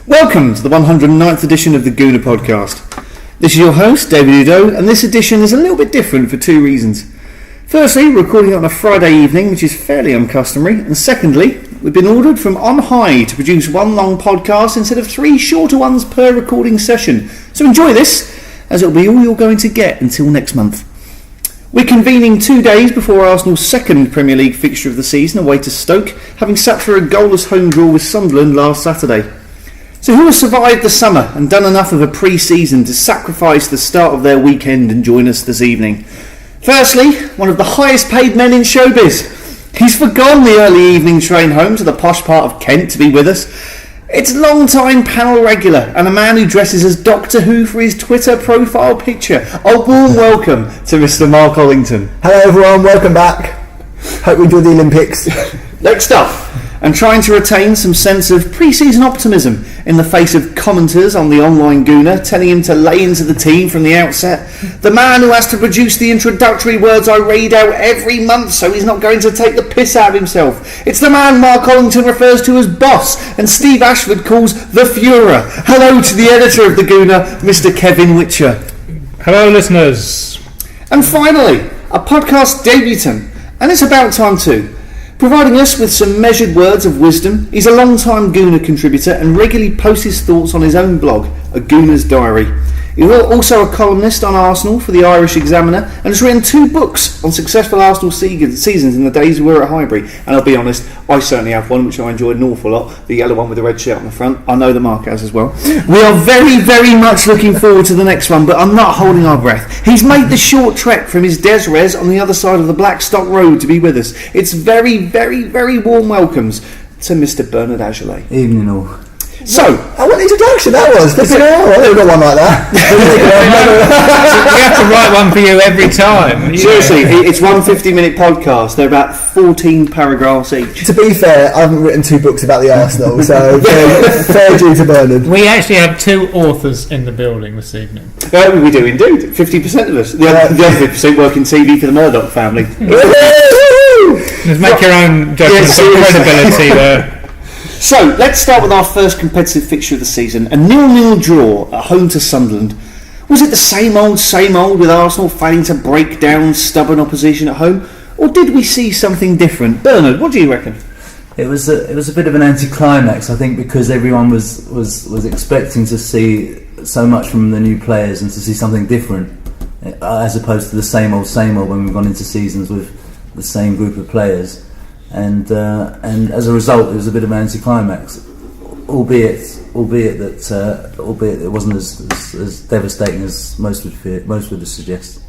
Welcome to the 109th edition of the Gooner Podcast. This is your host, David Udo, and this edition is a little bit different for two reasons. Firstly, we're recording on a Friday evening, which is fairly uncustomary, and secondly, we've been ordered from on high to produce one long podcast instead of three shorter ones per recording session. So enjoy this, as it'll be all you're going to get until next month. We're convening 2 days before Arsenal's second Premier League fixture of the season away to Stoke, having sat through a goalless home draw with Sunderland last Saturday. So who has survived the summer and done enough of a pre-season to sacrifice the start of their weekend and join us this evening? Firstly, one of the highest paid men in showbiz. He's forgone the early evening train home to the posh part of Kent to be with us. It's long-time panel regular and a man who dresses as Doctor Who for his Twitter profile picture. A warm welcome to Mr. Mark Hollington. Hello everyone, welcome back. Hope you enjoyed the Olympics. Next up, and trying to retain some sense of pre-season optimism in the face of commenters on the online Gooner telling him to lay into the team from the outset, the man who has to produce the introductory words I read out every month so he's not going to take the piss out of himself. It's the man Mark Hollington refers to as boss and Steve Ashford calls the Führer. Hello to the editor of the Gooner, Mr. Kevin Witcher. Hello listeners. And finally, a podcast debutant, and it's about time too. Providing us with some measured words of wisdom, he's a long-time Gooner contributor and regularly posts his thoughts on his own blog, A Gooner's Diary. He's also a columnist on Arsenal for the Irish Examiner and has written 2 books on successful Arsenal seasons in the days we were at Highbury. And I'll be honest, I certainly have one which I enjoyed an awful lot, the yellow one with the red shirt on the front. I know the Mark has as well. We are very, very much looking forward to the next one, but I'm not holding our breath. He's made the short trek from his Des Res on the other side of the Blackstock Road to be with us. It's very, very, very warm welcomes to Mr. Bernard Agelet. Evening all. So, what introduction that was! I never got one like that. We have to write one for you every time. Seriously, it's one 50-minute podcast. They're about 14 paragraphs each. To be fair, I haven't written 2 books about the Arsenal, so fair due to Bernard. We actually have 2 authors in the building this evening. We do indeed. 50% of us. The other 50% work in TV for the Murdoch family. Just make your own judgment of credibility there. So, let's start with our first competitive fixture of the season, a 0-0 draw at home to Sunderland. Was it the same old with Arsenal failing to break down stubborn opposition at home, or did we see something different? Bernard, what do you reckon? It was a bit of an anticlimax, I think, because everyone was expecting to see so much from the new players and to see something different, as opposed to the same old when we've gone into seasons with the same group of players. And as a result, it was a bit of an anticlimax, albeit that it wasn't as devastating as most would suggest.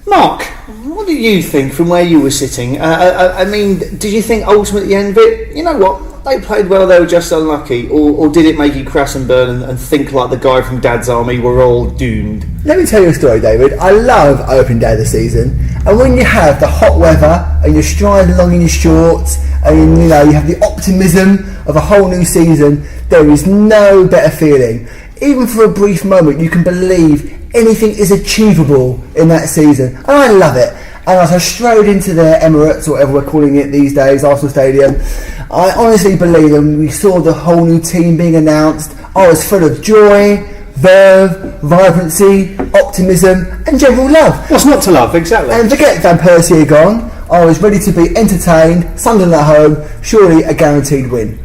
Mark, what do you think from where you were sitting? I mean, did you think ultimately at the end of it, you know what, they played well, they were just unlucky, or did it make you crash and burn and think like the guy from Dad's Army, we're all doomed? Let me tell you a story, David. I love opening day of the season, and when you have the hot weather and you're striding along in your shorts and you have the optimism of a whole new season, there is no better feeling. Even for a brief moment you can believe anything is achievable in that season, and I love it. And as I strode into the Emirates, or whatever we're calling it these days, Arsenal Stadium, I honestly believe when we saw the whole new team being announced, I was full of joy, verve, vibrancy, optimism and general love. What's not to love, exactly? And forget Van Persie gone, I was ready to be entertained, Sunderland at home, surely a guaranteed win.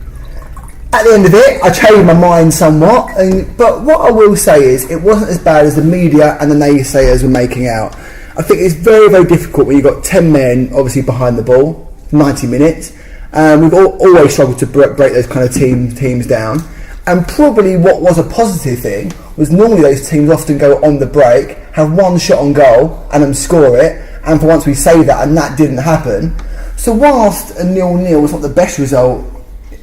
At the end of it, I changed my mind somewhat, but what I will say is it wasn't as bad as the media and the naysayers were making out. I think it's very, very difficult when you've got 10 men obviously behind the ball, 90 minutes. We've always struggled to break those kind of teams down. And probably what was a positive thing was normally those teams often go on the break, have one shot on goal and then score it. And for once we say that, and that didn't happen. So whilst a 0-0 was not the best result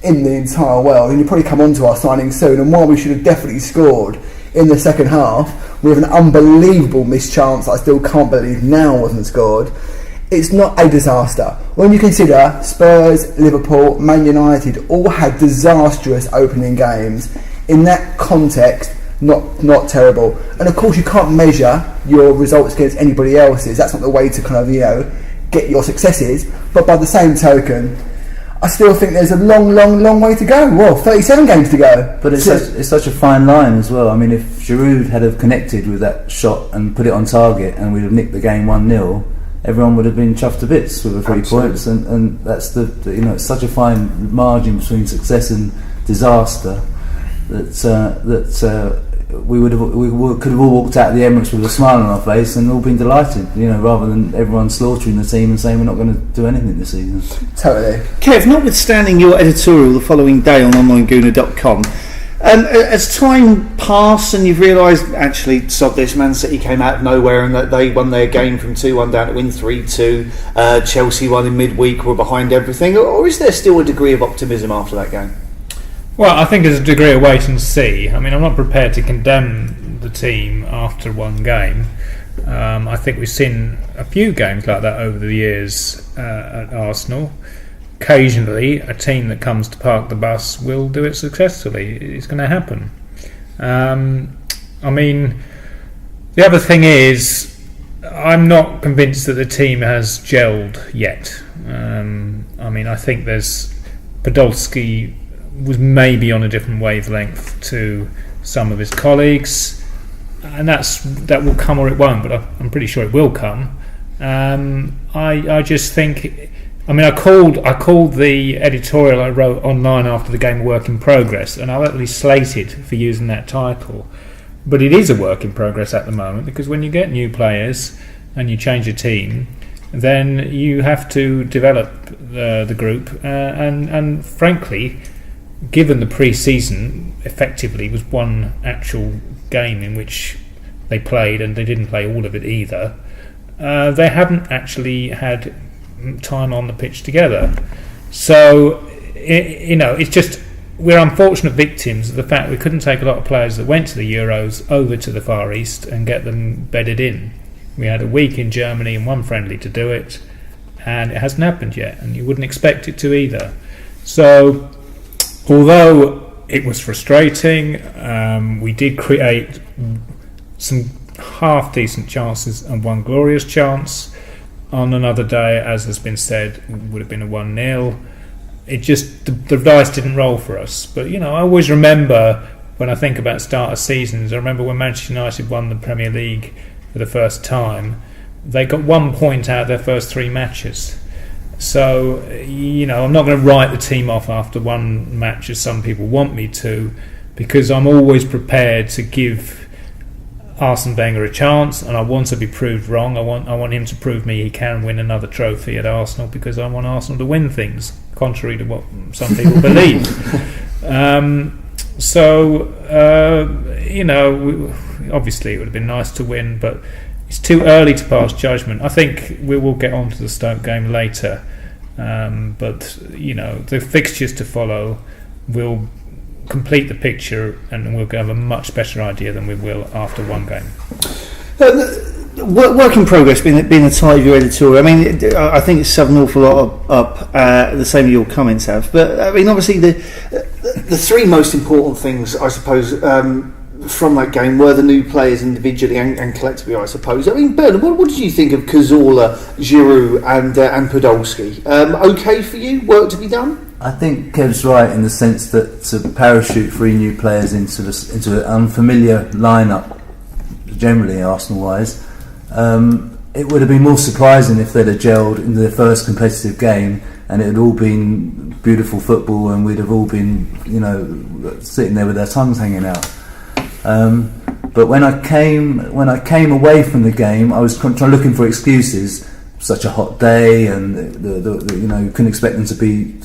in the entire world, and you probably come on to our signing soon, and while we should have definitely scored in the second half, we have an unbelievable missed chance that I still can't believe now wasn't scored. It's not a disaster. When you consider Spurs, Liverpool, Man United all had disastrous opening games, in that context, not terrible. And of course you can't measure your results against anybody else's. That's not the way to kind of, get your successes. But by the same token, I still think there's a long way to go. Well, 37 games to go. But it's such a fine line as well. I mean, if Giroud had have connected with that shot and put it on target and we'd have nicked the game 1-0, everyone would have been chuffed to bits with the 3 points. And that's it's such a fine margin between success and disaster that we could have all walked out of the Emirates with a smile on our face and all been delighted, rather than everyone slaughtering the team and saying we're not going to do anything this season. Totally. Kev, notwithstanding your editorial the following day on onlinegooner.com, as time passed and you've realised, actually, sod this, Man City came out of nowhere and that they won their game from 2-1 down to win 3-2, Chelsea won in midweek, were behind everything, or is there still a degree of optimism after that game? Well, I think there's a degree of wait and see. I mean, I'm not prepared to condemn the team after one game. I think we've seen a few games like that over the years at Arsenal. Occasionally, a team that comes to park the bus will do it successfully. It's going to happen. I mean, the other thing is, I'm not convinced that the team has gelled yet. I mean, I think there's Podolski was maybe on a different wavelength to some of his colleagues, and that will come or it won't, but I'm pretty sure it will come. I just think, I mean, I called the editorial I wrote online after the game a work in progress, and I was actually slated for using that title, but it is a work in progress at the moment, because when you get new players and you change a team, then you have to develop the group, and frankly, given the pre-season effectively was one actual game in which they played, and they didn't play all of it either, they haven't actually had time on the pitch together. So it's just, we're unfortunate victims of the fact we couldn't take a lot of players that went to the Euros over to the Far East and get them bedded in. We had a week in Germany and one friendly to do it, and it hasn't happened yet, and you wouldn't expect it to either. So although it was frustrating, we did create some half-decent chances and one glorious chance. On another day, as has been said, would have been a 1-0. It just, the dice didn't roll for us. But, I always remember, when I think about start of seasons, I remember when Manchester United won the Premier League for the first time, they got 1 point out of their first 3 matches. So, I'm not going to write the team off after one match as some people want me to, because I'm always prepared to give Arsene Wenger a chance, and I want to be proved wrong. I want him to prove me he can win another trophy at Arsenal, because I want Arsenal to win things, contrary to what some people believe. Obviously it would have been nice to win, but it's too early to pass judgment. I think we will get on to the Stoke game later, but the fixtures to follow will complete the picture, and we'll have a much better idea than we will after one game. Work in progress being the title of your editorial. I mean, I think it's summed an awful lot up. The same as your comments have, but I mean, obviously the 3 most important things, I suppose, from that game were the new players individually and collectively, I suppose. I mean, Bernard, what did you think of Cazorla, Giroud and Podolski? Okay for you? Work to be done? I think Kev's right in the sense that to parachute 3 new players into an unfamiliar lineup, generally Arsenal-wise, it would have been more surprising if they'd have gelled in their first competitive game and it had all been beautiful football and we'd have all been, sitting there with our tongues hanging out. But when I came away from the game, I was looking for excuses. Such a hot day, and you couldn't expect them to be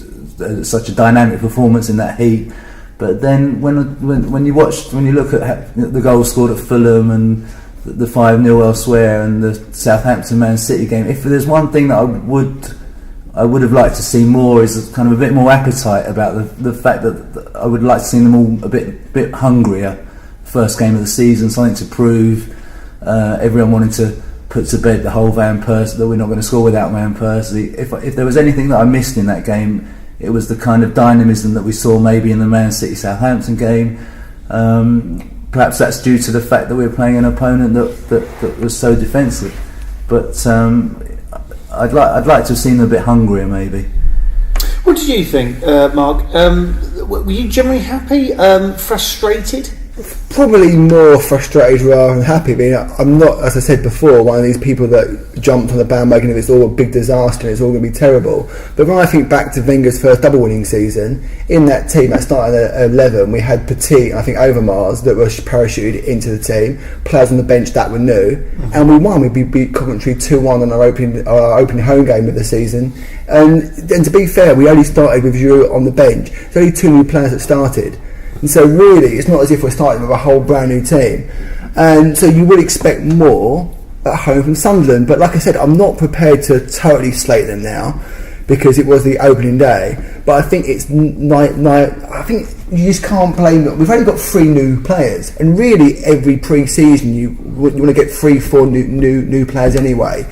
such a dynamic performance in that heat. But then when you look at the goals scored at Fulham and the 5-0 elsewhere and the Southampton Man City game, if there's one thing that I would have liked to see more, is kind of a bit more appetite about the fact that I would like to see them all a bit hungrier. First game of the season, something to prove. Everyone wanted to put to bed the whole Van Persie, that we're not going to score without Van Persie. If there was anything that I missed in that game, it was the kind of dynamism that we saw maybe in the Man City Southampton game. Perhaps that's due to the fact that we were playing an opponent that was so defensive. But I'd like to have seen them a bit hungrier, maybe. What did you think, Mark? Were you generally happy? Frustrated? Probably more frustrated rather than happy. I mean, I'm not, as I said before, one of these people that jumped on the bandwagon if it's all a big disaster and it's all going to be terrible. But when I think back to Wenger's first double winning season, in that team that started at 11, we had Petit and I think Overmars that were parachuted into the team, players on the bench that were new, and we won. We beat Coventry 2-1 on our opening home game of the season. And then, to be fair, we only started with Giroud on the bench. There's only 2 new players that started. And so really, it's not as if we're starting with a whole brand new team. And so you would expect more at home from Sunderland. But like I said, I'm not prepared to totally slate them now because it was the opening day. But I think it's I think you just can't blame them. We've only got 3 new players. And really, every pre-season, you want to get 3-4 new players anyway.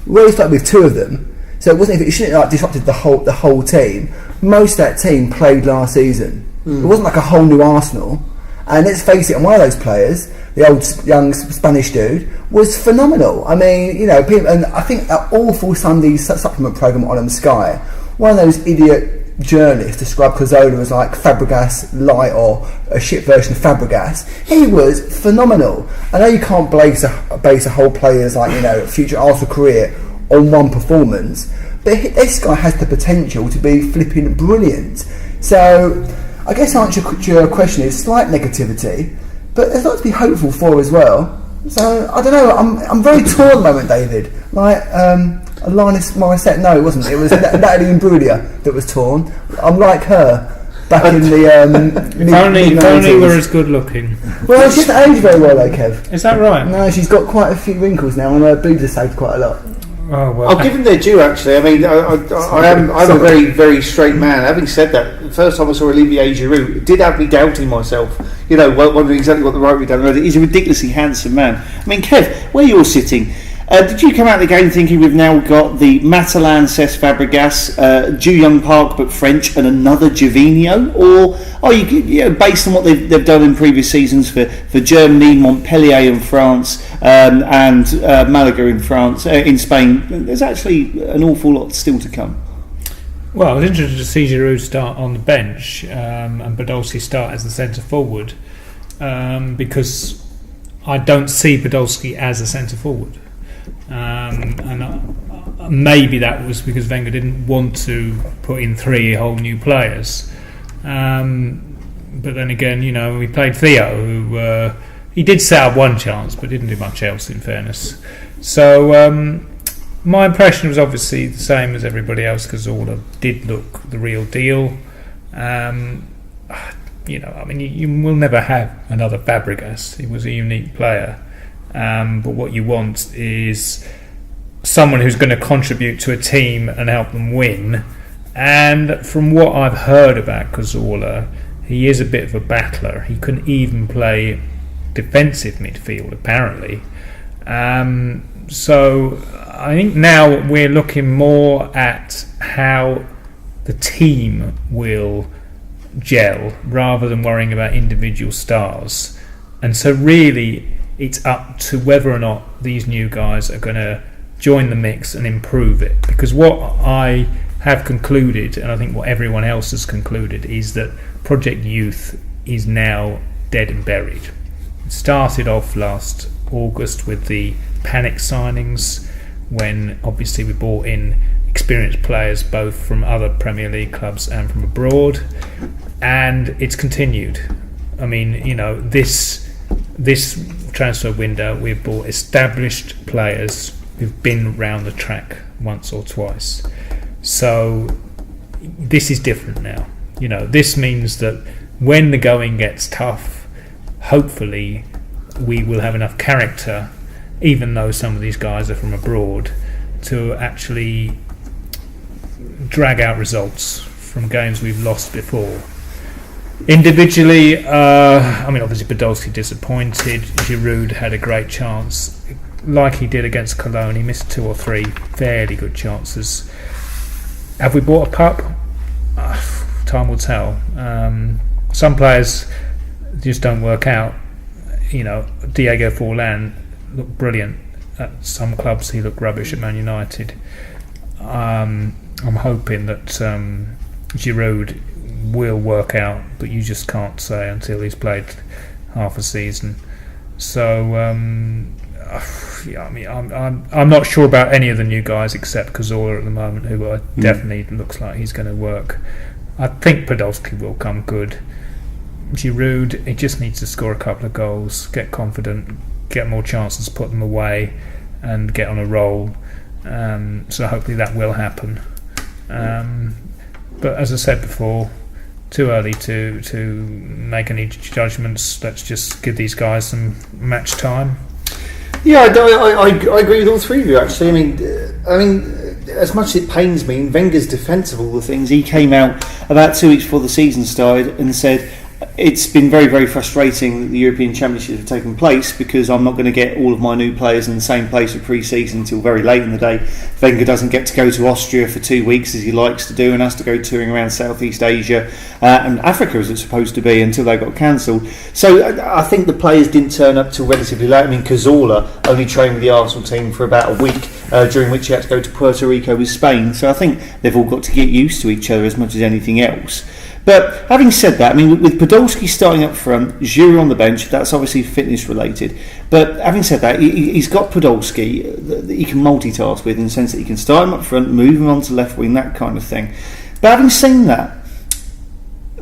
We only started with 2 of them. So it shouldn't have disrupted the whole team. Most of that team played last season. It wasn't like a whole new Arsenal. And let's face it, and one of those players, the old young Spanish dude, was phenomenal. I mean, people, and I think that awful Sunday supplement programme on Sky, one of those idiot journalists described Cazorla as like Fabregas light or a shit version of Fabregas. He was phenomenal. I know you can't base a whole player's future Arsenal career on one performance, but this guy has the potential to be flipping brilliant. So I guess answer to your question is slight negativity, but there's a lot to be hopeful for as well. So I don't know. I'm very torn at the moment, David. Linus Morissette. No, it wasn't. It was Natalie Imbruglia that was torn. I'm like her back in the. If only we're as good looking. Well, she hasn't aged very well, though, Kev. Is that right? No, she's got quite a few wrinkles now, and her boobs are saved quite a lot. Oh, well. I'll give them their due, actually. I mean, I'm a very, very straight man. Having said that, the first time I saw Olivier Giroud, it did have me doubting myself. Wondering exactly what the right way down the road. He's a ridiculously handsome man. I mean, Kev, where you're sitting, did you come out of the game thinking we've now got the Matalan Cesc Fabregas, Ju Young Park but French, and another Gervinho? Or are you based on what they've done in previous seasons for Germany, Montpellier in France, and Malaga in Spain? There's actually an awful lot still to come. Well, I was interested to see Giroud start on the bench and Podolski start as the centre forward because I don't see Podolski as a centre forward. Maybe that was because Wenger didn't want to put in 3 whole new players. But then again, we played Theo, who he did set up one chance, but didn't do much else, in fairness. So my impression was obviously the same as everybody else. Cazorla did look the real deal. You will never have another Fabregas. He was a unique player. But what you want is someone who's going to contribute to a team and help them win. And from what I've heard about Cazorla, he is a bit of a battler. He can even play defensive midfield, apparently. So I think now we're looking more at how the team will gel rather than worrying about individual stars. And so really it's up to whether or not these new guys are going to join the mix and improve it. Because what I have concluded, and I think what everyone else has concluded, is that Project Youth is now dead and buried. It started off last August with the panic signings, when obviously we brought in experienced players both from other Premier League clubs and from abroad, and it's continued. I mean, this transfer window, we've bought established players who've been round the track once or twice. So this is different now. This means that when the going gets tough, hopefully we will have enough character, even though some of these guys are from abroad, to actually drag out results from games we've lost before. Individually, obviously Podolski disappointed. Giroud had a great chance, like he did against Cologne. He missed 2 or 3 fairly good chances. Have we bought a pup? Time will tell. Some players just don't work out. Diego Forlan looked brilliant at some clubs. He looked rubbish at Man United. I'm hoping that Giroud will work out, but you just can't say until he's played half a season. So I'm not sure about any of the new guys except Cazorla at the moment, who definitely looks like he's going to work. I think Podolski will come good. Giroud, he just needs to score a couple of goals, get confident, get more chances, put them away, and get on a roll. So hopefully that will happen. But as I said before, too early to make any judgments. Let's just give these guys some match time. Yeah, I agree with all three of you, actually. I mean, as much as it pains me, in Wenger's defence of all the things, he came out about 2 weeks before the season started and said, it's been very, very frustrating that the European Championships have taken place because I'm not going to get all of my new players in the same place for pre-season until very late in the day. Wenger doesn't get to go to Austria for 2 weeks as he likes to do and has to go touring around Southeast Asia and Africa as it's supposed to be until they got cancelled. So I think the players didn't turn up till relatively late. I mean, Cazorla only trained with the Arsenal team for about a week, during which he had to go to Puerto Rico with Spain. So I think they've all got to get used to each other as much as anything else. But having said that, I mean, with Podolski starting up front, Giroud on the bench, that's obviously fitness related. But having said that, he's got Podolski that he can multitask with, in the sense that he can start him up front, move him onto left wing, that kind of thing. But having seen that,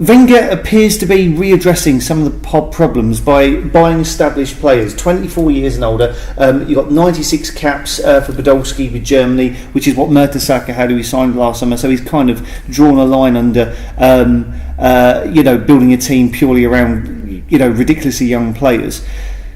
Wenger appears to be readdressing some of the problems by buying established players, 24 years and older. You've got 96 caps for Podolski with Germany, which is what Mertesacker had, who he signed last summer. So he's kind of drawn a line under, building a team purely around, ridiculously young players.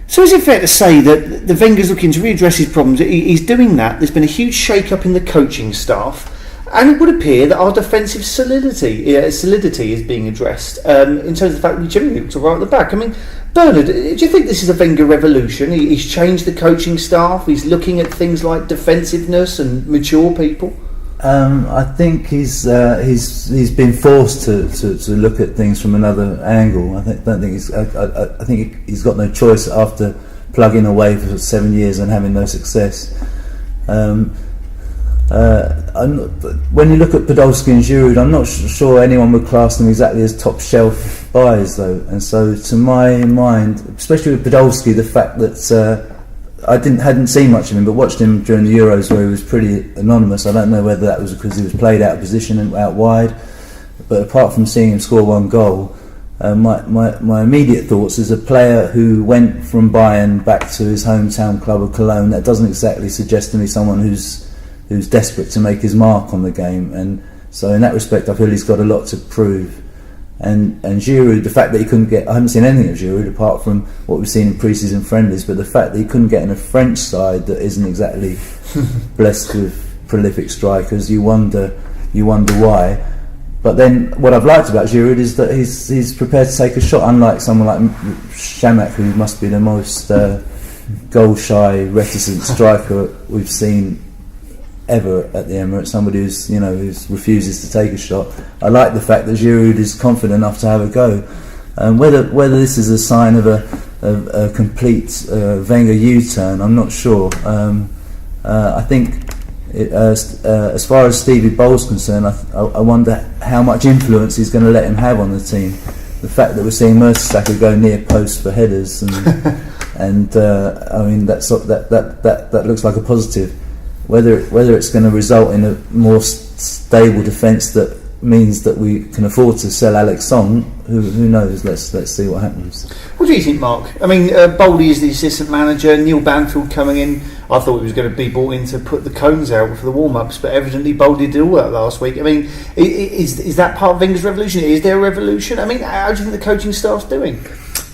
So is it fair to say that the Wenger's looking to readdress his problems? He's doing that. There's been a huge shake-up in the coaching staff. And it would appear that our defensive solidity is being addressed in terms of the fact that we generally look to right at the back. I mean, Bernard, do you think this is a Wenger revolution? He's changed the coaching staff. He's looking at things like defensiveness and mature people. I think he's been forced to look at things from another angle. I think he's got no choice after plugging away for 7 years and having no success. When you look at Podolski and Giroud, I'm not sure anyone would class them exactly as top shelf buys, though. And so, to my mind, especially with Podolski, the fact that I hadn't seen much of him, but watched him during the Euros where he was pretty anonymous. I don't know whether that was because he was played out of position and out wide. But apart from seeing him score one goal, my immediate thoughts is a player who went from Bayern back to his hometown club of Cologne. That doesn't exactly suggest to me someone who's desperate to make his mark on the game, and so in that respect I feel he's got a lot to prove. And Giroud, the fact that he couldn't get, I haven't seen anything of Giroud apart from what we've seen in pre-season friendlies, but the fact that he couldn't get in a French side that isn't exactly blessed with prolific strikers, you wonder why. But then what I've liked about Giroud is that he's prepared to take a shot, unlike someone like Shamak, who must be the most goal-shy, reticent striker we've seen ever at the Emirates. Somebody who refuses to take a shot. I like the fact that Giroud is confident enough to have a go. Whether this is a sign of a complete Wenger U-turn, I'm not sure. I think as far as Stevie Bowles concerned, I wonder how much influence he's going to let him have on the team. The fact that we're seeing Mertesacker go near post for headers and I mean that looks like a positive. Whether it's going to result in a more stable defence that means that we can afford to sell Alex Song, who knows? Let's see what happens. What do you think, Mark? I mean, Bowley is the assistant manager. Neil Banfield coming in. I thought he was going to be brought in to put the cones out for the warm-ups, but evidently Bowley did all that last week. I mean, is that part of Wenger's revolution? Is there a revolution? I mean, how do you think the coaching staff's doing?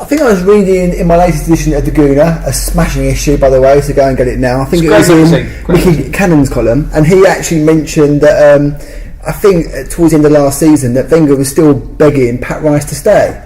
I think I was reading in my latest edition of the Gooner, a smashing issue by the way, so go and get it now. I think it was in Mickey Cannon's column, and he actually mentioned that I think towards the end of last season that Wenger was still begging Pat Rice to stay.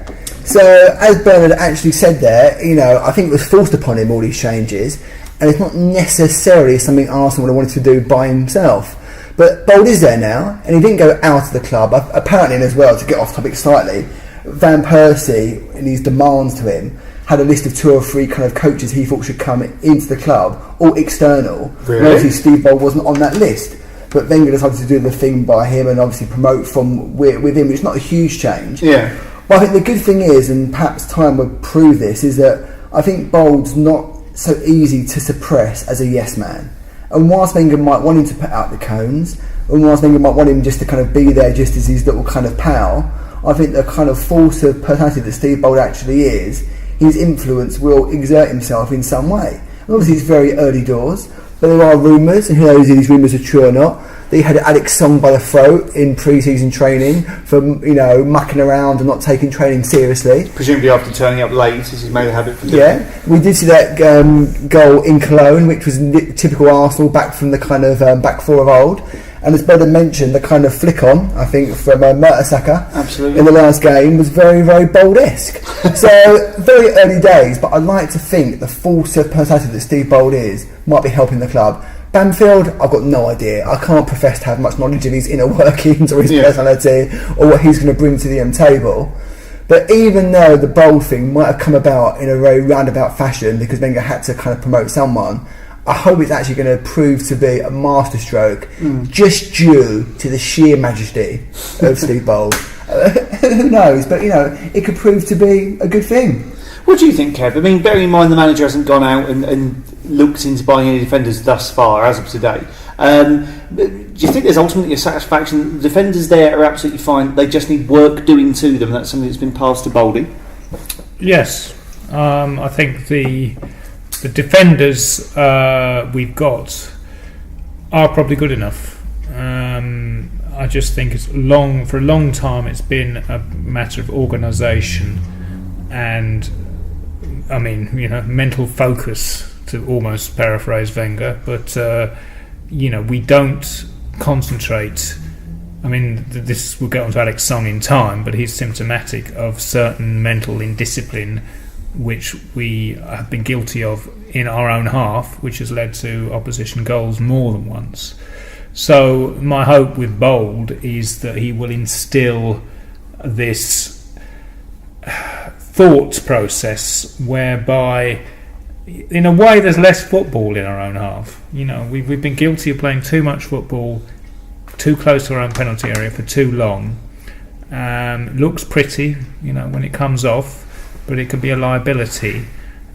So as Bernard actually said there, I think it was forced upon him, all these changes, and it's not necessarily something Arsenal would have wanted to do by himself. But Bold is there now, and he didn't go out of the club. Apparently, as well, to get off topic slightly, Van Persie, in his demands to him, had a list of 2 or 3 kind of coaches he thought should come into the club, all external. Really? And obviously Steve Bold wasn't on that list. but Wenger decided to do the thing by him and obviously promote from within, which is not a huge change. Yeah. But I think the good thing is, and perhaps time will prove this, is that I think Bould's not so easy to suppress as a yes man. And whilst Wenger might want him to put out the cones, and whilst Wenger might want him just to kind of be there just as his little kind of pal, I think the kind of force of personality that Steve Bould actually is, his influence will exert himself in some way. And obviously it's very early doors, but there are rumours, and who knows if these rumours are true or not, that he had Alex Song by the throat in pre-season training for, mucking around and not taking training seriously. Presumably after turning up late, as he's made a habit for doing. Yeah, we did see that goal in Cologne, which was typical Arsenal, back from the kind of back four of old. And as Brendan mentioned, the kind of flick on, I think, from Mertesacker Absolutely. in the last game was very, very Bould-esque. So, very early days, but I'd like to think the force of personality that Steve Bould is might be helping the club. Bamfield, I've got no idea. I can't profess to have much knowledge of his inner workings or his personality or what he's going to bring to the table. But even though the Bould thing might have come about in a very roundabout fashion because Wenger had to kind of promote someone, I hope it's actually going to prove to be a masterstroke just due to the sheer majesty of Steve Bould. Who knows? But, it could prove to be a good thing. What do you think, Kev? I mean, bearing in mind the manager hasn't gone out and looked into buying any defenders thus far, as of today, do you think there's ultimately a satisfaction? The defenders there are absolutely fine. They just need work doing to them. That's something that's been passed to Bouldy. Yes. I think the defenders we've got are probably good enough. I just think for a long time it's been a matter of organisation and mental focus, to almost paraphrase Wenger, but we don't concentrate. I mean, this will get on to Alex Song in time, but he's symptomatic of certain mental indiscipline which we have been guilty of in our own half, which has led to opposition goals more than once. So my hope with Bould is that he will instill this thought process whereby, in a way, there's less football in our own half. We've been guilty of playing too much football too close to our own penalty area for too long. Looks pretty, when it comes off, but it can be a liability.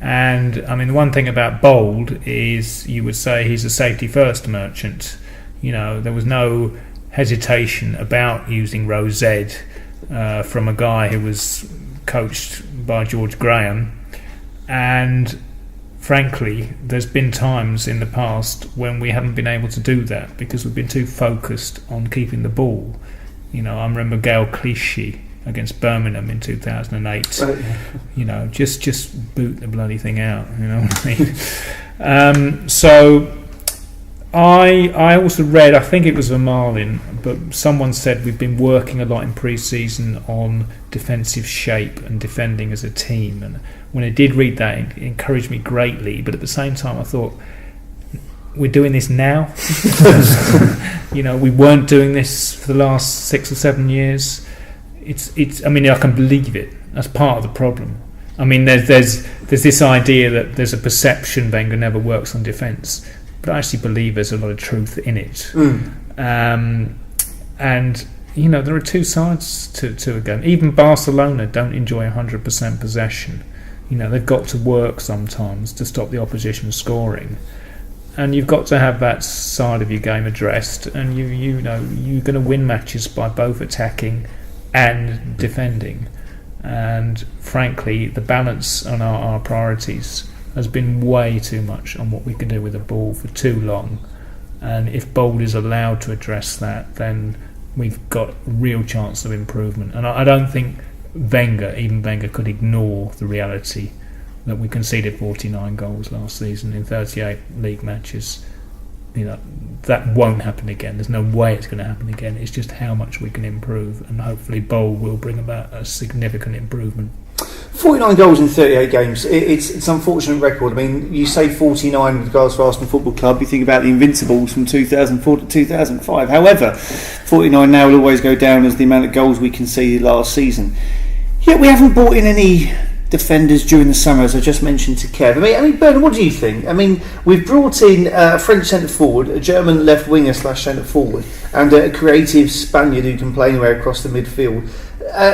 And the one thing about Bould is you would say he's a safety first merchant. There was no hesitation about using Rosette from a guy who was coached by George Graham, and frankly there's been times in the past when we haven't been able to do that because we've been too focused on keeping the ball. I remember Gael Clichy against Birmingham in 2008. Just boot the bloody thing out, you know what I mean? So I also read, I think it was Vermaelen, but someone said we've been working a lot in pre-season on defensive shape and defending as a team, and when I did read that, it encouraged me greatly, but at the same time I thought, we're doing this now? We weren't doing this for the last 6 or 7 years. It's. I can believe it. That's part of the problem. There's this idea that there's a perception Wenger never works on defence, but I actually believe there's a lot of truth in it. And there are two sides to a game. Even Barcelona don't enjoy 100% possession. They've got to work sometimes to stop the opposition scoring, and you've got to have that side of your game addressed. And you're going to win matches by both attacking and defending. And frankly, the balance on our priorities has been way too much on what we can do with the ball for too long. And if Bould is allowed to address that, then we've got a real chance of improvement. And I don't think Wenger could ignore the reality that we conceded 49 goals last season in 38 league matches. That won't happen again. There's no way it's going to happen again. It's just how much we can improve, and hopefully Bould will bring about a significant improvement. 49 goals in 38 games. It's an unfortunate record. You say 49 with regards to Arsenal Football Club. You think about the Invincibles from 2004 to 2005. However, 49 now will always go down as the amount of goals we conceded last season. Yet we haven't brought in any defenders during the summer, as I just mentioned to Kev. I mean, Bernard, what do you think? I mean, we've brought in a French centre forward, a German left winger / centre forward, and a creative Spaniard who can play anywhere across the midfield.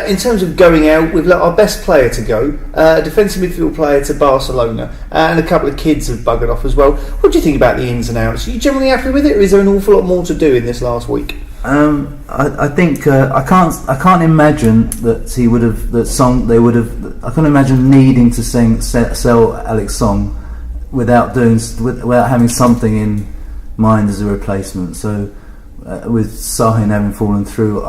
In terms of going out, we've let our best player to go, a defensive midfield player to Barcelona, and a couple of kids have buggered off as well. What do you think about the ins and outs? Are you generally happy with it, or is there an awful lot more to do in this last week? I think I can't imagine that he would have I can't imagine needing to sell Alex Song without having something in mind as a replacement. So with Sahin having fallen through,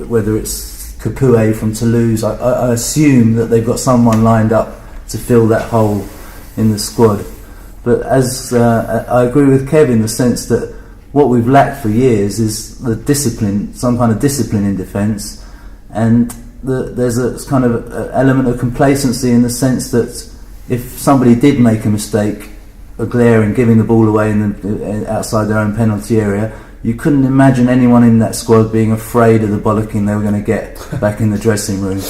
whether it's Capoue from Toulouse, I assume that they've got someone lined up to fill that hole in the squad. But as I agree with Kev in the sense that what we've lacked for years is the discipline, some kind of discipline in defence, and there's a kind of element of complacency in the sense that if somebody did make a mistake, a glaring giving the ball away outside their own penalty area, you couldn't imagine anyone in that squad being afraid of the bollocking they were going to get back in the dressing room.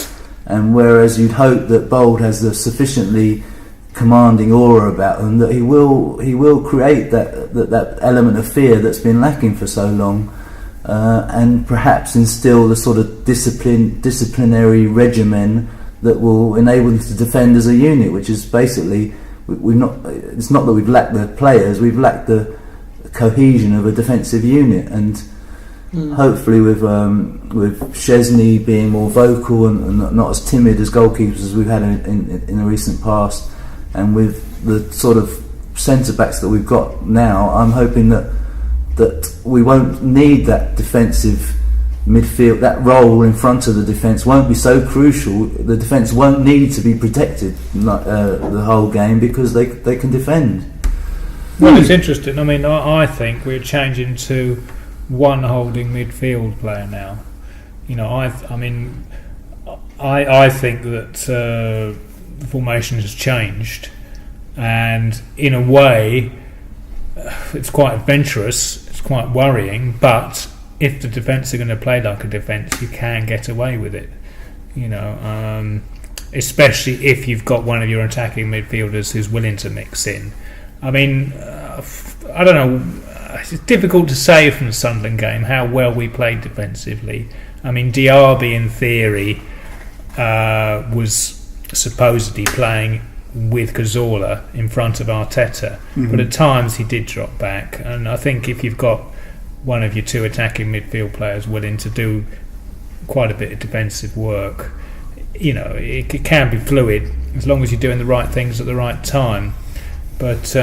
And whereas you'd hope that Bold has the sufficiently commanding aura about them that he will create that element of fear that's been lacking for so long, and perhaps instill the sort of disciplinary regimen that will enable them to defend as a unit, which is basically it's not that we've lacked the players, we've lacked the cohesion of a defensive unit. And hopefully with Szczesny being more vocal and not as timid as goalkeepers as we've had in the recent past, and with the sort of centre backs that we've got now, I'm hoping that we won't need that defensive midfield, that role in front of the defence won't be so crucial. The defence won't need to be protected the whole game because they can defend. Well, it's interesting. I mean, I think we're changing to one holding midfield player now. You know, I think that the formation has changed, and in a way, it's quite adventurous. It's quite worrying, but if the defence are going to play like a defence, you can get away with it. You know, especially if you've got one of your attacking midfielders who's willing to mix in. I mean, I don't know. It's difficult to say from the Sunderland game how well we played defensively. I mean, Diaby in theory was supposedly playing with Cazorla in front of Arteta, but at times he did drop back. And I think if you've got one of your two attacking midfield players willing to do quite a bit of defensive work, you know, it can be fluid as long as you're doing the right things at the right time. But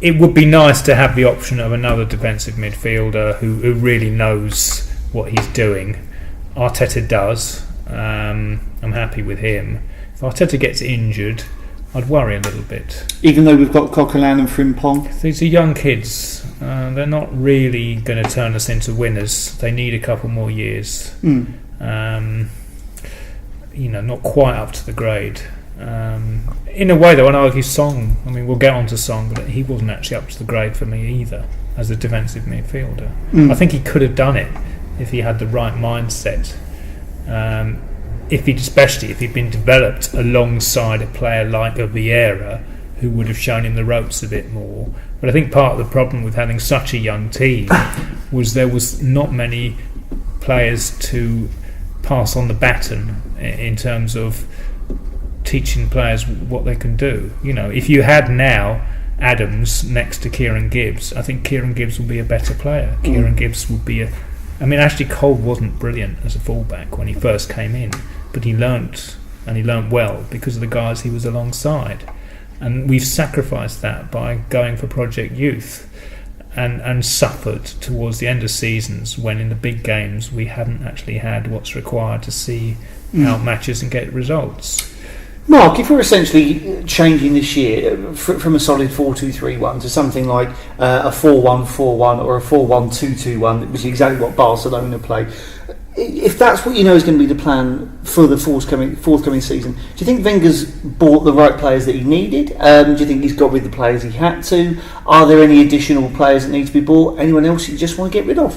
it would be nice to have the option of another defensive midfielder who really knows what he's doing. Arteta does. I'm happy with him. If Arteta gets injured, I'd worry a little bit. Even though we've got Coquelin and Frimpong? These are young kids. They're not really going to turn us into winners. They need a couple more years. You know, not quite up to the grade. In a way, though, I'd argue Song. I mean, we'll get on to Song, but he wasn't actually up to the grade for me either as a defensive midfielder. I think he could have done it if he had the right mindset. Especially if he'd been developed alongside a player like Vieira, who would have shown him the ropes a bit more. But I think part of the problem with having such a young team was there was not many players to pass on the baton in terms of teaching players what they can do. You know, if you had now Adams next to Kieran Gibbs, I think Kieran Gibbs will be a better player. Kieran Gibbs would be I mean, actually Cole wasn't brilliant as a fullback when he first came in, but he learnt well because of the guys he was alongside. And we've sacrificed that by going for Project Youth and suffered towards the end of seasons when in the big games we haven't actually had what's required to see out matches and get results. Mark, if we're essentially changing this year from a solid 4-2-3-1 to something like a 4-1-4-1 or a 4-1-2-2-1, which is exactly what Barcelona play, if that's what you know is going to be the plan for the forthcoming season, do you think Wenger's bought the right players that he needed? Do you think he's got rid of the players he had to? Are there any additional players that need to be bought? Anyone else you just want to get rid of?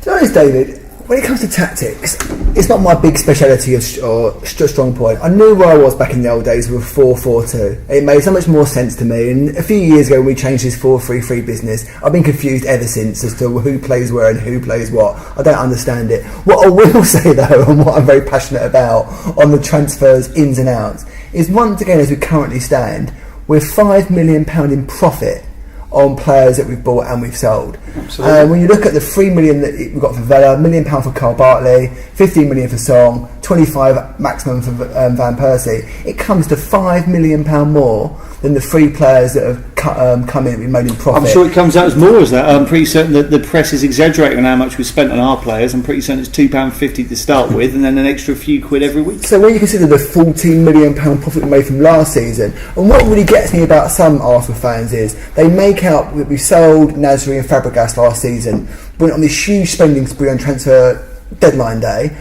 To be honest, David, When it comes to tactics, it's not my big speciality or strong point. I knew where I was back in the old days with 4-4-2. It made so much more sense to me. And a few years ago, when we changed this 4-3-3 business, I've been confused ever since as to who plays where and who plays what. I don't understand it. What I will say though, and what I'm very passionate about on the transfers ins and outs, is once again, as we currently stand, we're £5 million in profit on players that we've bought and we've sold. When you look at the 3 million that we've got for Vela, £1 million for Carl Bartley, 15 million for Song, 25 maximum for Van Persie, it comes to £5 million more than the 3 players that have come in that we've made in profit. I'm sure it comes out as more as that. I'm pretty certain that the press is exaggerating on how much we spent on our players. I'm pretty certain it's £2.50 to start with, and then an extra few quid every week. So when you consider the £14 million profit we made from last season, and what really gets me about some Arsenal fans is they make out that we sold Nasri and Fabregas last season, went on this huge spending spree on transfer deadline day.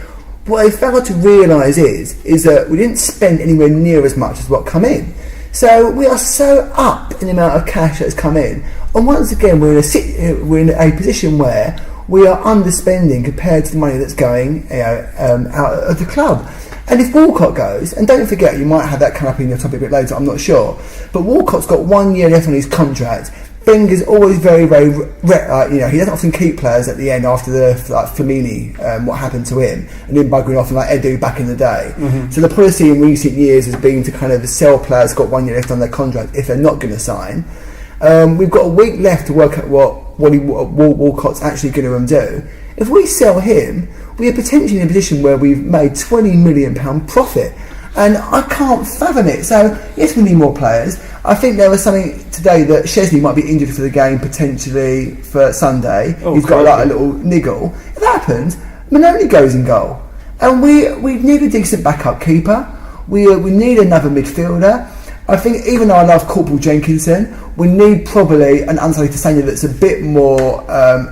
What they fail to realise is that we didn't spend anywhere near as much as what come in. So we are so up in the amount of cash that has come in, and once again we're in a position where we are underspending compared to the money that's going out of the club. And if Walcott goes, and don't forget, you might have that come up in your topic a bit later, I'm not sure, but Walcott's got 1 year left on his contract. Wenger's always very, very, he doesn't often keep players at the end after the Flamini, what happened to him, and then buggering off like Edu back in the day. Mm-hmm. So the policy in recent years has been to kind of sell players got 1 year left on their contract if they're not going to sign. We've got a week left to work out what Walcott's actually going to do. If we sell him, we are potentially in a position where we've made £20 million profit. And I can't fathom it. So, yes, we need more players. I think there was something today that Chesney might be injured for the game, potentially for Sunday. He's got like a little niggle. If that happens, Manoli goes in goal. And we need a decent backup keeper. We need another midfielder. I think even though I love Corporal Jenkinson, we need probably an Anthony Tasania that's a bit more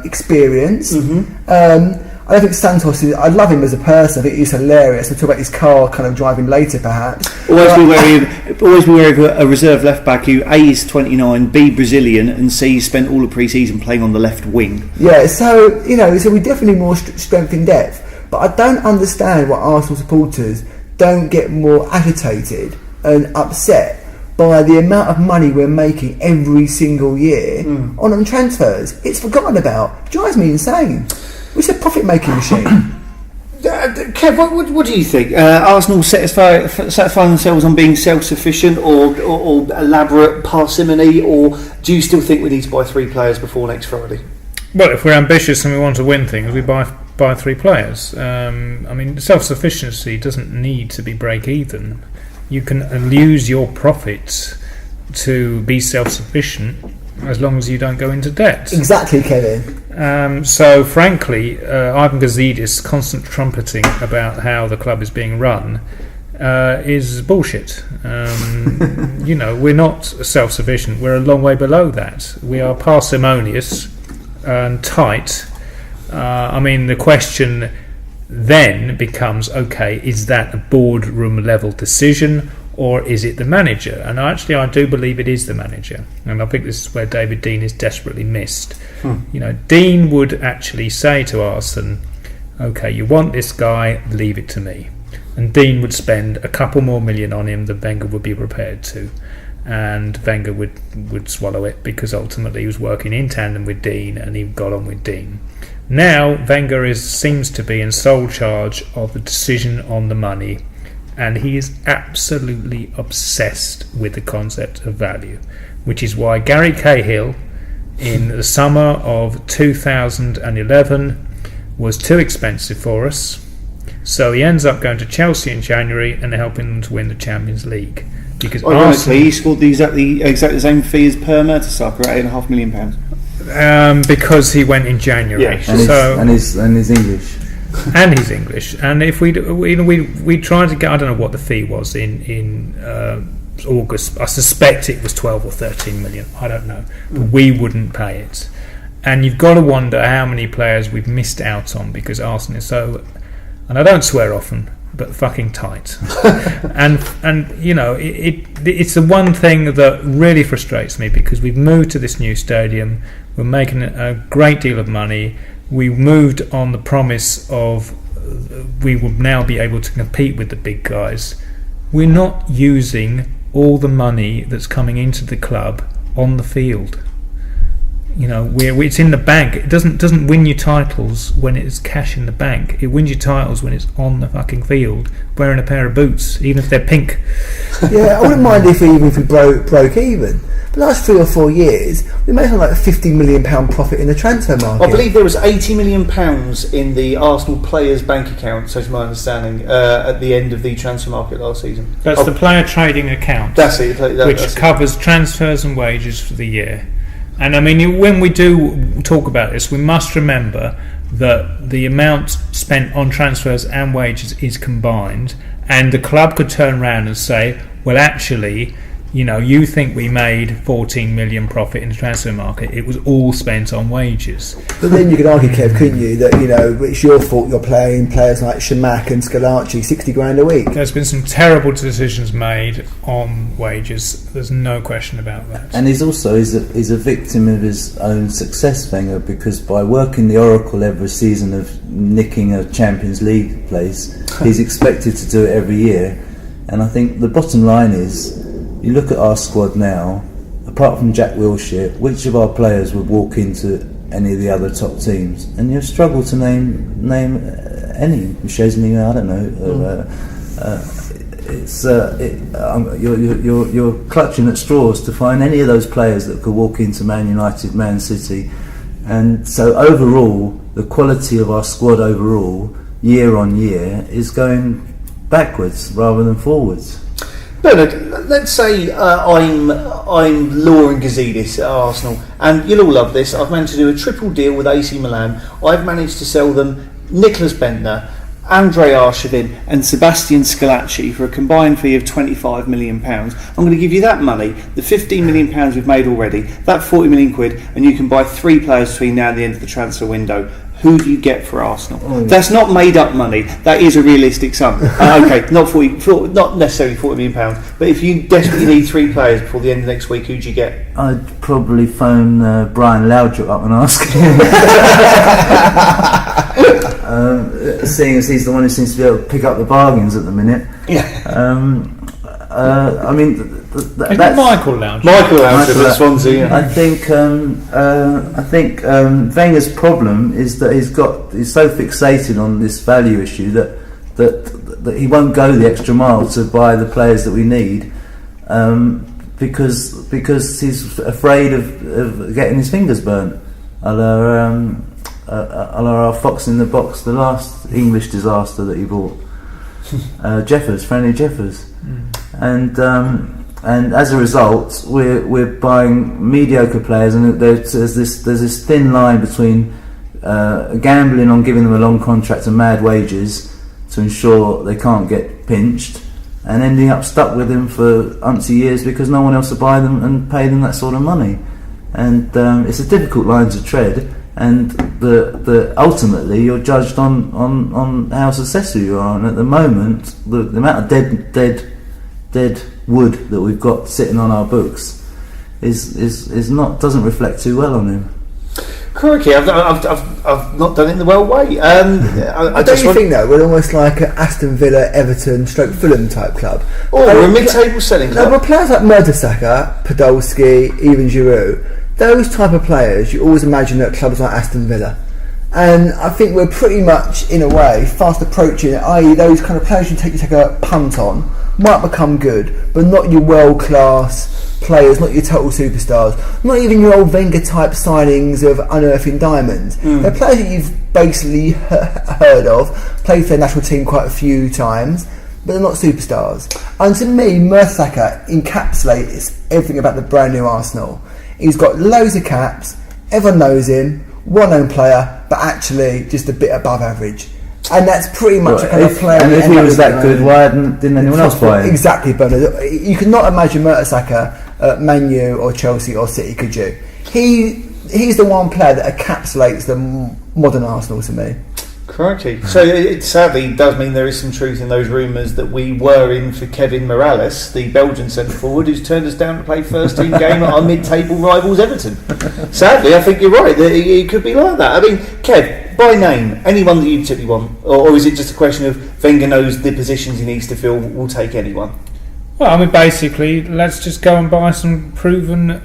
experienced. Mm-hmm. I don't think Santos I love him as a person. I think he's hilarious. We'll talk about his car kind of driving later, perhaps. Always be wary of a reserve left back who A is 29, B Brazilian, and C spent all the pre-season playing on the left wing. Yeah, so we definitely need more strength in depth. But I don't understand why Arsenal supporters don't get more agitated and upset by the amount of money we're making every single year on transfers. It's forgotten about. It drives me insane. It's a profit-making machine. Kev, what do you think? Arsenal satisfying themselves on being self-sufficient or elaborate parsimony, or do you still think we need to buy 3 players before next Friday? Well, if we're ambitious and we want to win things, we buy 3 players. Self-sufficiency doesn't need to be break-even. You can use your profits to be self-sufficient as long as you don't go into debt. Exactly, Kevin. So, frankly, Ivan Gazidis' constant trumpeting about how the club is being run is bullshit. We're not self-sufficient. We're a long way below that. We are parsimonious and tight. The question then becomes, okay, is that a boardroom level decision, or is it the manager? And I do believe it is the manager. And I think this is where David Dean is desperately missed. Dean would actually say to Arsene, okay, you want this guy, leave it to me. And Dean would spend a couple more million on him than Wenger would be prepared to. And Wenger would swallow it, because ultimately he was working in tandem with Dean and he got on with Dean. Now Wenger seems to be in sole charge of the decision on the money, and he is absolutely obsessed with the concept of value, which is why Gary Cahill in the summer of 2011 was too expensive for us, so he ends up going to Chelsea in January and helping them to win the Champions League. Because ironically, he scored the exactly same fee as Per Mertesacker at £8.5 million. Because he went in January, and he's English. And he's English. And if we tried to get, I don't know what the fee was in August. I suspect it was 12 or 13 million. I don't know, but we wouldn't pay it. And you've got to wonder how many players we've missed out on because Arsenal is so, and I don't swear often, but fucking tight. and it's the one thing that really frustrates me, because we've moved to this new stadium, we're making a great deal of money, we moved on the promise of we will now be able to compete with the big guys. We're not using all the money that's coming into the club on the field. It's in the bank. It doesn't win you titles when it's cash in the bank. It wins you titles when it's on the fucking field, wearing a pair of boots, even if they're pink. Yeah, I wouldn't mind if we broke even. The last 3 or 4 years, we made something like a £50 million profit in the transfer market. I believe there was £80 million in the Arsenal players' bank account, so to my understanding, at the end of the transfer market last season. That's the player trading account. That's it. Which covers transfers and wages for the year. And I mean, when we do talk about this, we must remember that the amount spent on transfers and wages is combined, and the club could turn around and say, well, actually, you think we made 14 million profit in the transfer market. It was all spent on wages. But then you could argue, Kev, couldn't you, that it's your fault you're playing players like Shamak and Scalacci 60 grand a week. There's been some terrible decisions made on wages. There's no question about that. And he's also he's a victim of his own success, Wenger, because by working the oracle every season of nicking a Champions League place, he's expected to do it every year. And I think the bottom line is, you look at our squad now, apart from Jack Wilshere, which of our players would walk into any of the other top teams? And you struggle to name any. Chesney, I don't know. You're clutching at straws to find any of those players that could walk into Man United, Man City. And so overall, the quality of our squad overall, year on year, is going backwards rather than forwards. Bernard, let's say I'm Law and Gazidis at Arsenal, and you'll all love this. I've managed to do a triple deal with AC Milan. I've managed to sell them Nicholas Bentner, Andrei Arshavin and Sebastian Scalacci for a combined fee of £25 million. I'm going to give you that money, the £15 million we've made already, that £40 million, and you can buy 3 players between now and the end of the transfer window. Who do you get for Arsenal? That's not made up money. That is a realistic sum. Okay, not necessarily £40 million, but if you desperately need 3 players before the end of next week, who do you get? I'd probably phone Brian Loudrup up and ask him. Seeing as he's the one who seems to be able to pick up the bargains at the minute. Yeah. I mean, that's Michael Loudrup. Michael Loudrup at Swansea. Yeah. I think Wenger's problem is that he's so fixated on this value issue that he won't go the extra mile to buy the players that we need, because he's afraid of getting his fingers burnt. A la our Fox in the Box, the last English disaster that he bought. Franny Jeffers, and as a result, we're buying mediocre players, and there's this thin line between gambling on giving them a long contract and mad wages to ensure they can't get pinched, and ending up stuck with them for umpty years because no one else will buy them and pay them that sort of money, and it's a difficult line to tread. And the ultimately you're judged on how successful you are, and at the moment the amount of dead wood that we've got sitting on our books doesn't reflect too well on him. Crikey, I've not done it in the well way. Don't you think though we're almost like an Aston Villa, Everton, Fulham type club? Or a mid-table selling club. But players like Mertesacker, Podolski, even Giroud, those type of players you always imagine at clubs like Aston Villa, and I think we're pretty much in a way fast approaching it, i.e. those kind of players you take a punt on might become good, but not your world class players, not your total superstars, not even your old Wenger type signings of unearthing diamonds. They're players that you've basically heard of, played for their national team quite a few times, but they're not superstars. And to me, Mertesacker encapsulates everything about the brand new Arsenal. He's got loads of caps, everyone knows him, one-known player, but actually just a bit above average. And that's pretty much the kind of player. And if he was that good, why didn't anyone else buy him? Exactly, Bernard. You could not imagine Mertesacker at Man U or Chelsea or City, could you? He's the one player that encapsulates the modern Arsenal to me. Crikey. So it sadly does mean there is some truth in those rumours that we were in for Kevin Morales, the Belgian centre forward, who's turned us down to play first team game at our mid-table rivals Everton. Sadly, I think you're right. It could be like that. I mean, Kev, by name, anyone that you particularly want, or is it just a question of Wenger knows the positions he needs to fill, will take anyone? Well, I mean, basically, let's just go and buy some proven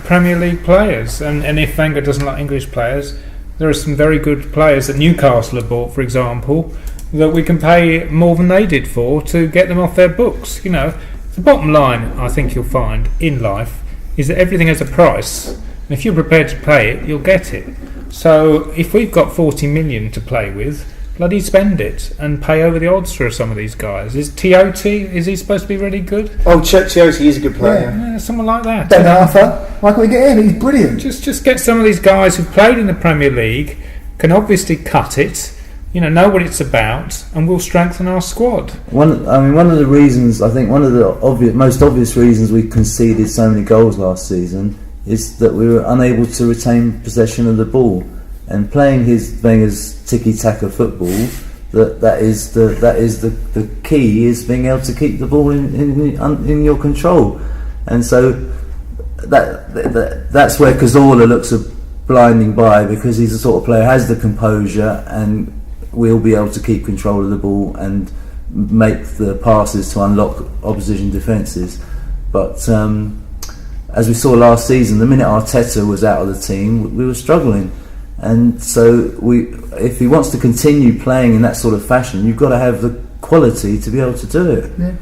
Premier League players. And if Wenger doesn't like English players, there are some very good players that Newcastle have bought, for example, that we can pay more than they did for to get them off their books. You know, the bottom line, I think you'll find in life, is that everything has a price. And if you're prepared to pay it, you'll get it. So if we've got 40 million to play with, bloody spend it and pay over the odds for some of these guys. Is Tiote, is he supposed to be really good? Oh, Tiote is a good player. Yeah, someone like that. Ben Arthur, why can't we get him? He's brilliant. Just get some of these guys who've played in the Premier League, can obviously cut it, know what it's about, and we'll strengthen our squad. One of the reasons, I think, one of the most obvious reasons we conceded so many goals last season is that we were unable to retain possession of the ball. And playing Wenger's tiki-taka football, that is the key, is being able to keep the ball in your control. And so that's where Cazorla looks a blinding by, because he's the sort of player who has the composure and will be able to keep control of the ball and make the passes to unlock opposition defences. But as we saw last season, the minute Arteta was out of the team, we were struggling. And so if he wants to continue playing in that sort of fashion, you've got to have the quality to be able to do it. Yeah.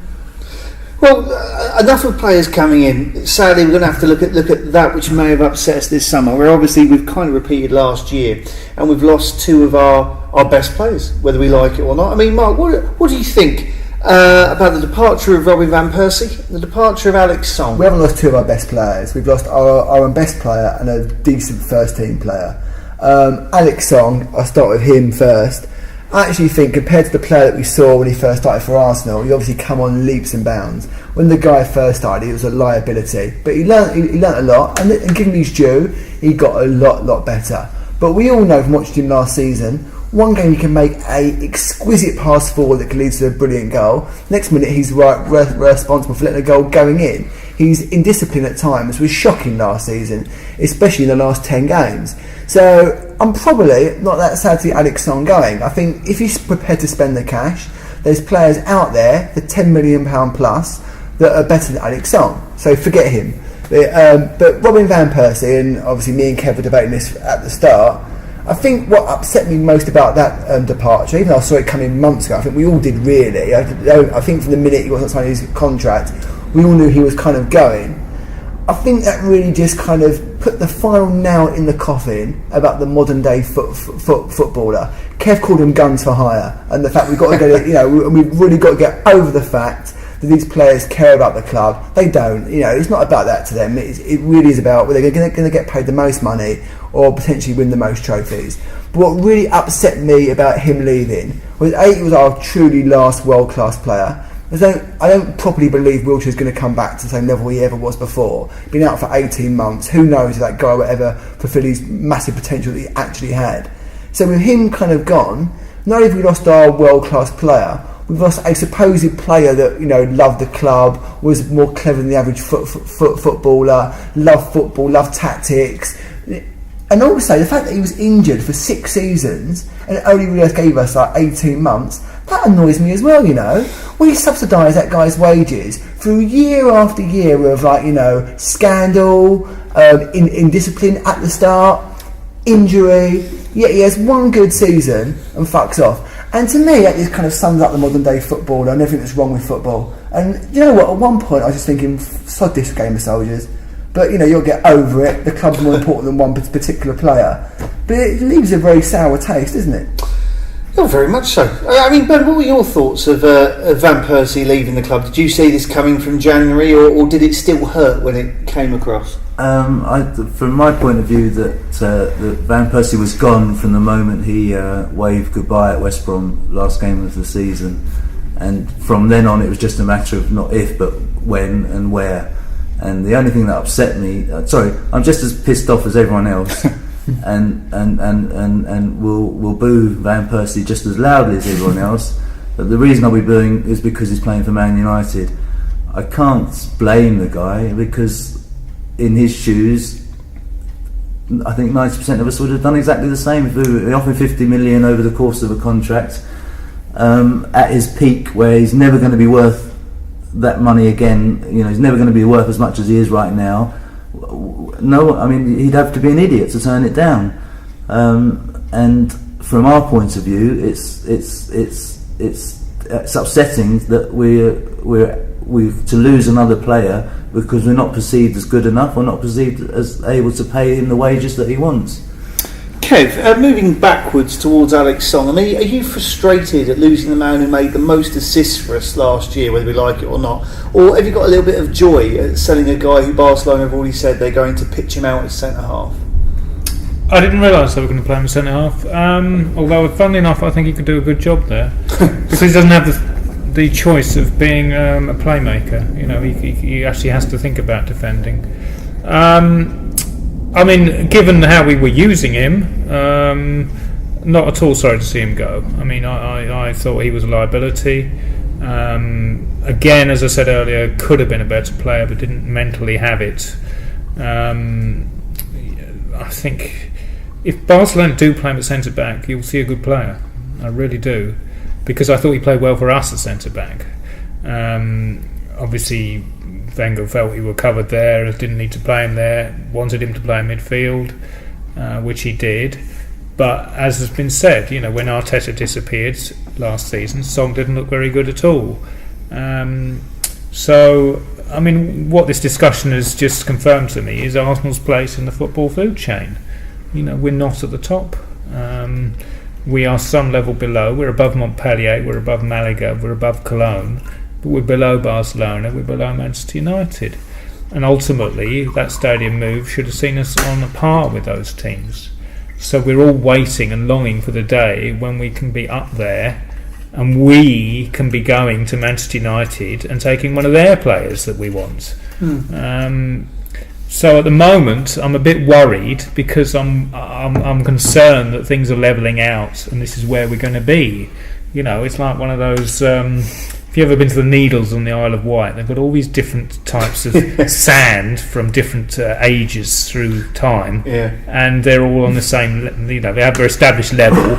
Well, enough of players coming in. Sadly, we're going to have to look at that which may have upset us this summer, where obviously we've kind of repeated last year, and we've lost two of our best players, whether we like it or not. I mean, Mark, what do you think about the departure of Robin Van Persie, the departure of Alex Song? We haven't lost two of our best players. We've lost our best player and a decent first team player. Alex Song, I'll start with him first. I actually think, compared to the player that we saw when he first started for Arsenal, he obviously come on leaps and bounds. When the guy first started, he was a liability, but he learnt a lot, and given his due, he got a lot better. But we all know from watching him last season, one game he can make a exquisite pass forward that can lead to a brilliant goal. Next minute he's responsible for letting a goal going in. He's indisciplined at times, was shocking last season, especially in the last 10 games. So I'm probably not that sad to see Alex Song going. I think if he's prepared to spend the cash, there's players out there for £10 million plus that are better than Alex Song. So forget him. But Robin Van Persie, and obviously me and Kev were debating this at the start, I think what upset me most about that departure, even though I saw it coming months ago, I think we all did really. I think from the minute he wasn't signing his contract, we all knew he was kind of going. I think that really just kind of put the final nail in the coffin about the modern day footballer. Kev called him guns for hire, and the fact we've got to get it, we've really got to get over the fact that these players care about the club. They don't. It's not about that to them. It really is about whether they're going to get paid the most money or potentially win the most trophies. But what really upset me about him leaving was, he was our truly last world-class player. I don't properly believe Wilshire's going to come back to the same level he ever was before. Been out for 18 months. Who knows if that guy will ever fulfil his massive potential that he actually had. So with him kind of gone, not only have we lost our world-class player, we've lost a supposed player that loved the club, was more clever than the average footballer, loved football, loved tactics. And also the fact that he was injured for 6 seasons and only really gave us 18 months, that annoys me as well. We subsidise that guy's wages through year after year of scandal, indiscipline at the start, injury. Yet he has one good season and fucks off. And to me, that just kind of sums up the modern day footballer and everything that's wrong with football. And you know what? At one point, I was just thinking, sod this game of soldiers. But you'll get over it. The club's more important than one particular player. But it leaves a very sour taste, doesn't it? Oh, very much so. I mean, Ben, what were your thoughts of Van Persie leaving the club? Did you see this coming from January, or did it still hurt when it came across? From my point of view, that Van Persie was gone from the moment he waved goodbye at West Brom last game of the season, and from then on it was just a matter of not if but when and where. And the only thing that upset me, I'm just as pissed off as everyone else, and will boo Van Persie just as loudly as everyone else. But the reason I'll be booing is because he's playing for Man United. I can't blame the guy, because in his shoes, I think 90% of us would have done exactly the same if we offered 50 million over the course of a contract at his peak, where he's never going to be worth that money again. He's never going to be worth as much as he is right now. No, I mean, he'd have to be an idiot to turn it down. And from our point of view, it's upsetting that we're to lose another player because we're not perceived as good enough, or not perceived as able to pay him the wages that he wants. Kev, moving backwards towards Alex Song, I mean, are you frustrated at losing the man who made the most assists for us last year, whether we like it or not? Or have you got a little bit of joy at selling a guy who Barcelona have already said they're going to pitch him out as centre-half? I didn't realise they were going to play him centre-half, although, funnily enough, I think he could do a good job there. Because he doesn't have the choice of being a playmaker. He actually has to think about defending. I mean, given how we were using him, not at all sorry to see him go. I mean, I thought he was a liability. Again, as I said earlier, could have been a better player, but didn't mentally have it. I think if Barcelona do play him at centre-back, you'll see a good player. I really do. Because I thought he played well for us at centre-back. Obviously, Wenger felt he were covered there, didn't need to play him there, wanted him to play in midfield, which he did. But as has been said, when Arteta disappeared last season, Song didn't look very good at all. So, I mean, what this discussion has just confirmed to me is Arsenal's place in the football food chain. We're not at the top. We are some level below. We're above Montpellier, we're above Malaga, we're above Cologne, but we're below Barcelona, we're below Manchester United. And ultimately, that stadium move should have seen us on a par with those teams. So we're all waiting and longing for the day when we can be up there and we can be going to Manchester United and taking one of their players that we want. So at the moment, I'm a bit worried because I'm concerned that things are levelling out and this is where we're going to be. It's like one of those. If you've ever been to the Needles on the Isle of Wight, they've got all these different types of sand from different ages through time, and they're all on the same. They have their established level,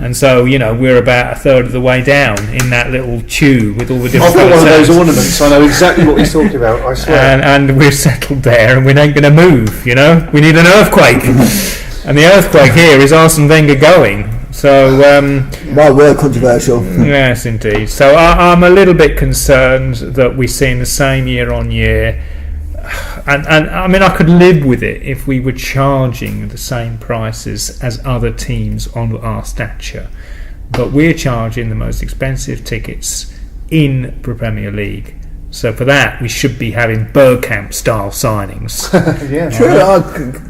and so we're about a third of the way down in that little tube with all the different. I've got one of those ornaments. I know exactly what he's talking about. I swear. And we're settled there, and we ain't going to move. We need an earthquake, and the earthquake here is Arsene Wenger going. So, my word, controversial. Yes, indeed. So I'm a little bit concerned that we're seeing the same year on year, and I mean I could live with it if we were charging the same prices as other teams on our stature, but we're charging the most expensive tickets in the Premier League. So for that, we should be having Bergkamp style signings. Yeah, true.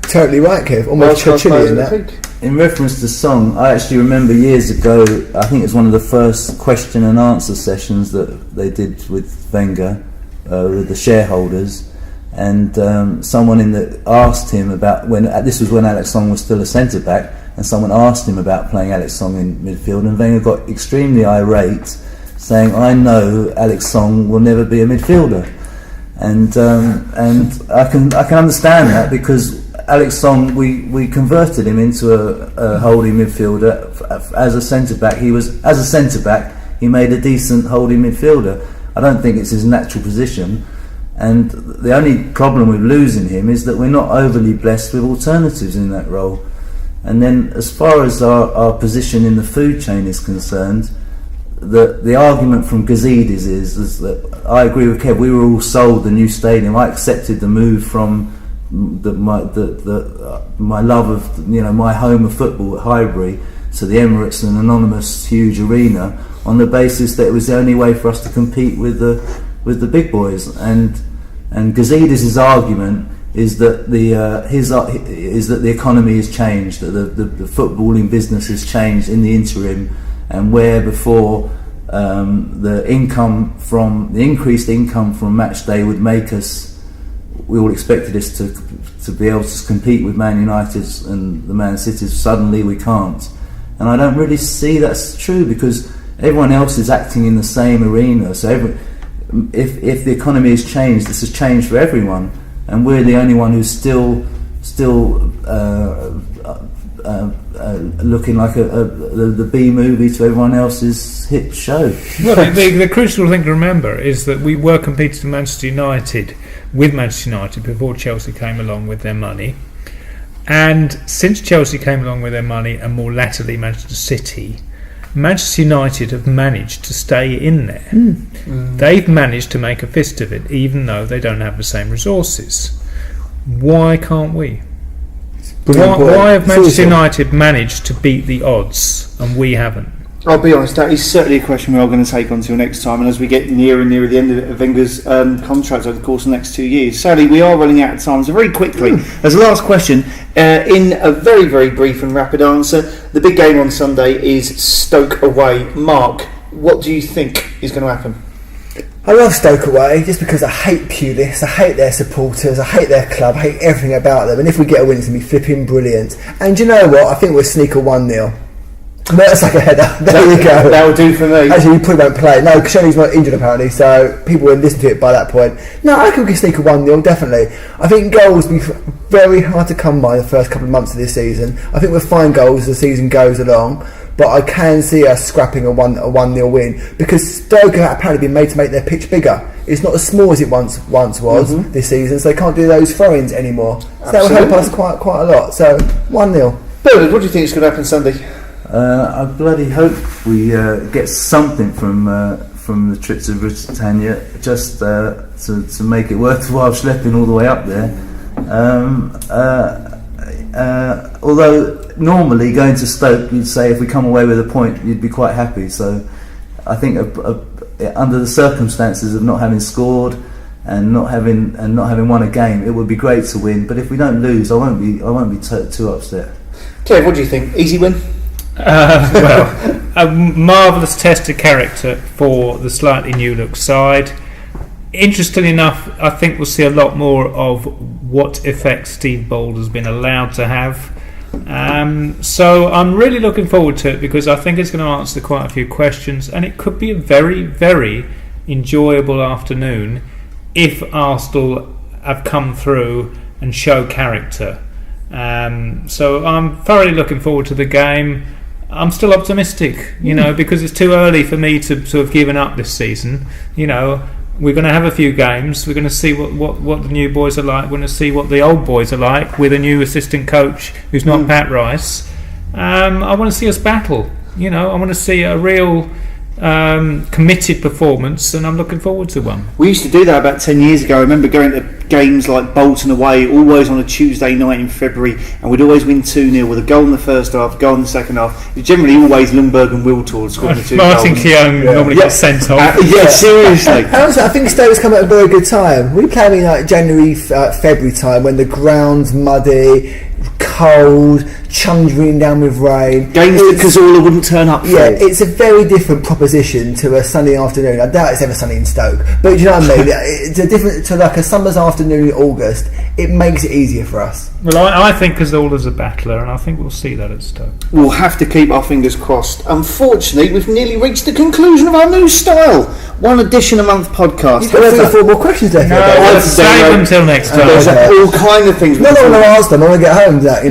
Totally right, Kev. Almost chilly in that. In reference to Song, I actually remember years ago, I think it was one of the first question and answer sessions that they did with Wenger, with the shareholders, and someone asked him about this was when Alex Song was still a centre back, and someone asked him about playing Alex Song in midfield, and Wenger got extremely irate, saying, "I know Alex Song will never be a midfielder," and I can understand that because Alex Song, we converted him into a holding midfielder as a centre back. As a centre back, he made a decent holding midfielder. I don't think it's his natural position, and the only problem with losing him is that we're not overly blessed with alternatives in that role. And then, as far as our position in the food chain is concerned, the argument from Gazidis is that I agree with Kev. We were all sold the new stadium. I accepted the move from my love of my home of football at Highbury to the Emirates, an anonymous huge arena, on the basis that it was the only way for us to compete with the big boys. And Gazidis' argument is that the economy has changed, that the footballing business has changed in the interim, and where before the increased income from match day would make us. We all expected us to be able to compete with Man United and the Man Cities. Suddenly we can't, and I don't really see that's true because everyone else is acting in the same arena. So if the economy has changed, this has changed for everyone, and we're the only one who's still looking like the B movie to everyone else's hit show. Well, the crucial thing to remember is that we were competing with Manchester United before Chelsea came along with their money, and since Chelsea came along with their money, and more latterly Manchester City, Manchester United have managed to stay in there. They've managed to make a fist of it, even though they don't have the same resources. Why can't we? Why have Manchester United managed to beat the odds and we haven't? I'll be honest, that is certainly a question we are going to take on till next time, and as we get nearer and nearer the end of Wenger's contract over the course of the next 2 years. Sadly, we are running out of time, so very quickly, as a last question, in a very, very brief and rapid answer, the big game on Sunday is Stoke away. Mark, what do you think is going to happen? I love Stoke away just because I hate Pulis, I hate their supporters, I hate their club, I hate everything about them, and if we get a win it's going to be flipping brilliant. And do you know what? I think we'll sneak a 1-0. That's like a header. There you go. That will do for me. Actually, you probably won't play. No, Koscielny's not injured apparently, so people will listen to it by that point. No, I reckon we can sneak a 1-0, definitely. I think goals will be very hard to come by the first couple of months of this season. I think we'll find goals as the season goes along, but I can see us scrapping a 1-0 win because Stoke have apparently been made to make their pitch bigger. It's not as small as it once was this season, so they can't do those throw-ins anymore. So that will help us quite a lot. So 1-0. Bernard, what do you think is going to happen Sunday? I bloody hope we get something from the trip to Britannia, just to make it worthwhile schlepping all the way up there. Although normally going to Stoke, you'd say if we come away with a point, you'd be quite happy. So I think under the circumstances of not having scored and not having won a game, it would be great to win. But if we don't lose, I won't be too upset. Kev, what do you think? Easy win? Well, a marvellous test of character for the slightly new look side. Interestingly enough, I think we'll see a lot more of what effect Steve Bould has been allowed to have. So I'm really looking forward to it because I think it's going to answer quite a few questions, and it could be a very, very enjoyable afternoon if Arsenal have come through and show character. So I'm thoroughly looking forward to the game. I'm still optimistic, because it's too early for me to sort of given up this season. We're going to have a few games. We're going to see what the new boys are like. We're going to see what the old boys are like with a new assistant coach who's not Pat Rice. I want to see us battle. I want to see a real committed performance, and I'm looking forward to one. We used to do that about 10 years ago. I remember going to games like Bolton away, always on a Tuesday night in February, and we'd always win 2-0 with a goal in the first half, goal in the second half. It was generally always Lundberg and Wiltord scoring the two Martin goals. Keown normally gets sent off. Seriously. Also, I think Stoke's come at a very good time. We play in like January, February time when the ground's muddy, cold, chungering down with rain. Games that Cazorla wouldn't turn up for. Yeah, it's a very different proposition to a sunny afternoon. I doubt it's ever sunny in Stoke, but do you know what I mean? It's a different to like a summer's afternoon in August. It makes it easier for us. Well, I think Cazorla's a battler, and I think we'll see that at Stoke. We'll have to keep our fingers crossed. Unfortunately, we've nearly reached the conclusion of our new style. One edition a month podcast. You've got 3 or 4 more questions left. No, let's save them till next time. There's all kind of things. No, I want to ask them. I want to get home. That I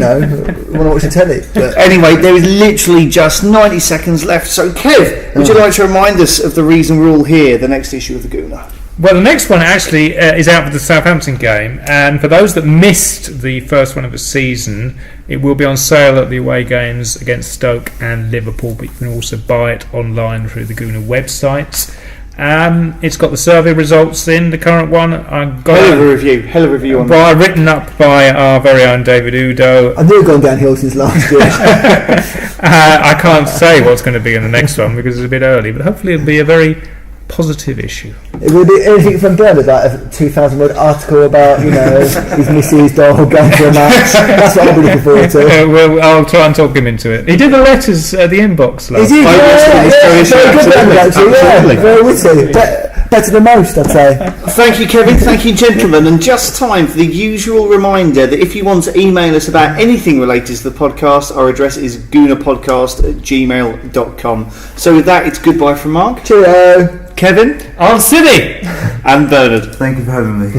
want to watch the telly. But anyway, there is literally just 90 seconds left. So, Kev, would you like to remind us of the reason we're all here? The next issue of the Gooner. Well, the next one actually is out for the Southampton game, and for those that missed the first one of the season, it will be on sale at the away games against Stoke and Liverpool, but you can also buy it online through the Gooner website. It's got the survey results in the current one. Hell of a review on that. Written up by our very own David Udo. I've never gone downhill since last year. I can't say what's going to be in the next one because it's a bit early, but hopefully it'll be a very positive issue. It will be anything from Bernard, like a 2,000-word article about his missus dog going for a match. That's what I'll be looking forward to. I'll try and talk him into it. He did the letters at the inbox last. Is he? Very good, actually. Yeah, very witty. Better than most, I'd say. Thank you, Kevin. Thank you, gentlemen. And just time for the usual reminder that if you want to email us about anything related to the podcast, our address is goonerpodcast@gmail.com. So with that, it's goodbye from Mark. Cheerio. Kevin. On City! And Bernard. Thank you for having me.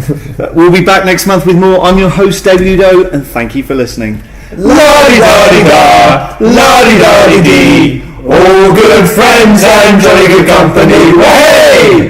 We'll be back next month with more. I'm your host, David Udo, and thank you for listening. La-di-da-di-da, la-di-da-di-dee. All good friends and jolly good company. Way!